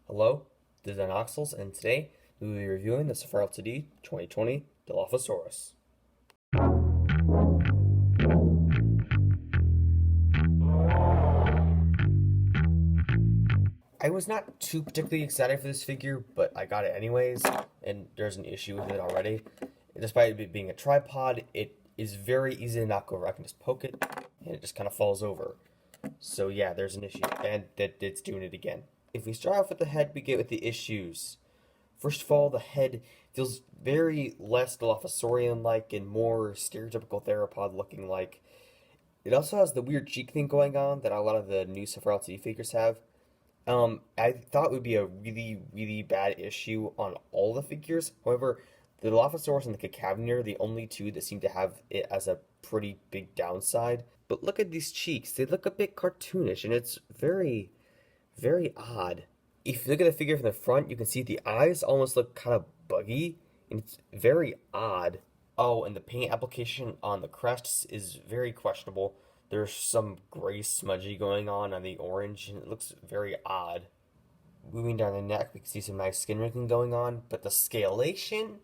Hello, this is Dinoxels, and today we will be reviewing the Safari Ltd 2020 Dilophosaurus. I was not too particularly excited for this figure, but I got it anyways, and there's an issue with it already. Despite it being a tripod, it is very easy to knock over. I can just poke it, and it just kind of falls over. So yeah, there's an issue, and that it's doing it again. If we start off with the head, we get with the issues. First of all, the head feels very less Dilophosaurian-like and more stereotypical theropod looking like. It also has the weird cheek thing going on that a lot of the new Safari Ltd figures have. I thought it would be a really, really bad issue on all the figures. However, the Dilophosaurus and the Cacavnier are the only two that seem to have it as a pretty big downside. But look at these cheeks. They look a bit cartoonish, and it's very, very odd. If you look at the figure from the front, you can see the eyes almost look kind of buggy, and it's very odd. Oh, and the paint application on the crests is very questionable. There's some gray smudgy going on the orange, and it looks very odd. Moving down the neck, we can see some nice skin wrinkling going on, but the scalation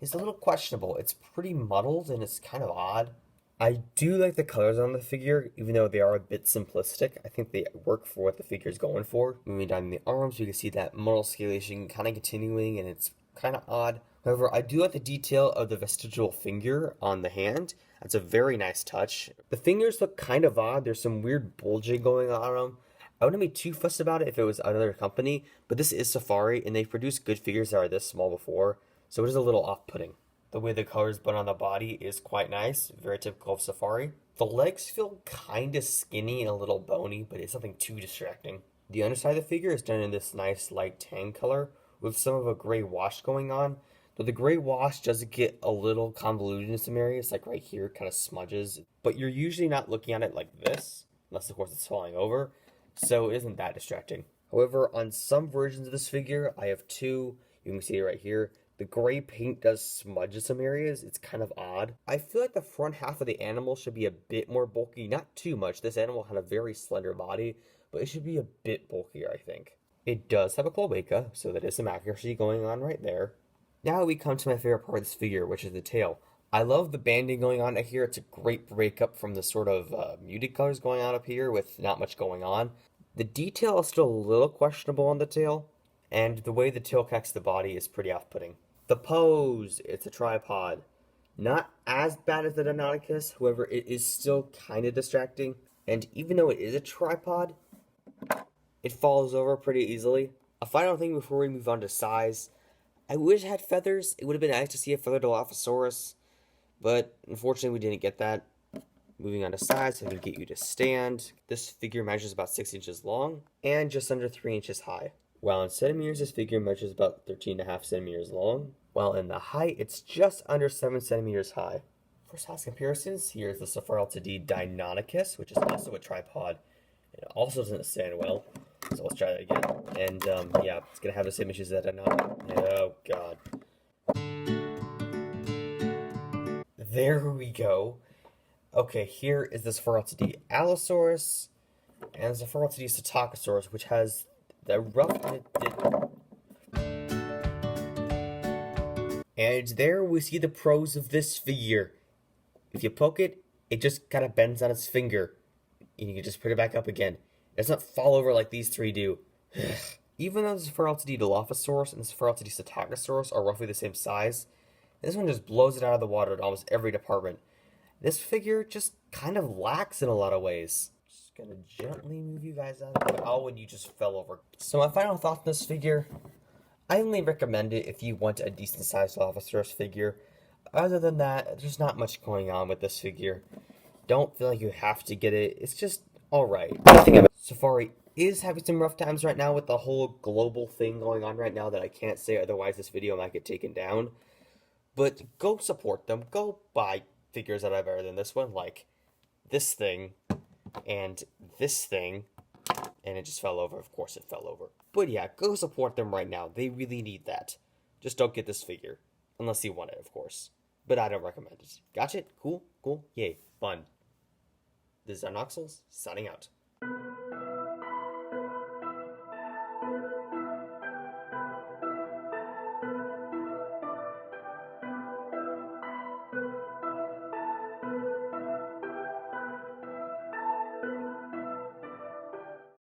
is a little questionable. It's pretty muddled, and it's kind of odd. I do like the colors on the figure, even though they are a bit simplistic. I think they work for what the figure is going for. Moving down the arms, you can see that model scalation kind of continuing, and it's kind of odd. However, I do like the detail of the vestigial finger on the hand. That's a very nice touch. The fingers look kind of odd. There's some weird bulging going on them. I wouldn't be too fussed about it if it was another company, but this is Safari, and they've produced good figures that are this small before, so it is a little off-putting. The way the colors blend on the body is quite nice, very typical of Safari. The legs feel kind of skinny and a little bony, but it's nothing too distracting. The underside of the figure is done in this nice light tan color with some of a gray wash going on. Though the gray wash does get a little convoluted in some areas, like right here, kind of smudges. But you're usually not looking at it like this, unless of course it's falling over, so it isn't that distracting. However, on some versions of this figure, I have two, you can see it right here, the gray paint does smudge in some areas. It's kind of odd. I feel like the front half of the animal should be a bit more bulky. Not too much. This animal had a very slender body, but it should be a bit bulkier, I think. It does have a cloaca, so that is some accuracy going on right there. Now we come to my favorite part of this figure, which is the tail. I love the banding going on here. It's a great breakup from the sort of muted colors going on up here with not much going on. The detail is still a little questionable on the tail, and the way the tail connects to the body is pretty off-putting. The pose, it's a tripod. Not as bad as the Dinoxels, however, it is still kind of distracting. And even though it is a tripod, it falls over pretty easily. A final thing before we move on to size. I wish it had feathers. It would have been nice to see a feathered Dilophosaurus, but unfortunately we didn't get that. Moving on to size, so I can get you to stand. This figure measures about 6 inches long and just under 3 inches high. While in centimeters, this figure measures about 13.5 centimeters long, while in the height, it's just under 7 centimeters high. For size comparisons, here's the Safari Ltd Dinoxels, which is also a tripod. It also doesn't stand well, so let's try that again. And yeah, it's gonna have the same issues that Dinoxels. Oh god. There we go. Okay, here is the Safari Ltd Allosaurus and the Safari Ltd Psittacosaurus, which has the rough. And there we see the pros of this figure. If you poke it, it just kind of bends on its finger. And you can just put it back up again. It does not fall over like these three do. Even though the Safari Ltd Dilophosaurus and the Safari Ltd Psittacosaurus are roughly the same size, this one just blows it out of the water in almost every department. This figure just kind of lacks in a lot of ways. Just gonna gently move you guys out of the way. Oh, and you just fell over. So my final thoughts on this figure. I only recommend it if you want a decent sized Dilophosaurus figure. Other than that, there's not much going on with this figure. Don't feel like you have to get it. It's just alright. Safari is having some rough times right now with the whole global thing going on right now that I can't say, otherwise this video might get taken down. But go support them. Go buy figures that are better than this one, like this thing and this thing. And it just fell over. Of course it fell over. But yeah, go support them right now. They really need that. Just don't get this figure. Unless you want it, of course. But I don't recommend it. Gotcha? Cool? Cool? Yay. Fun. This is Dinoxels, signing out.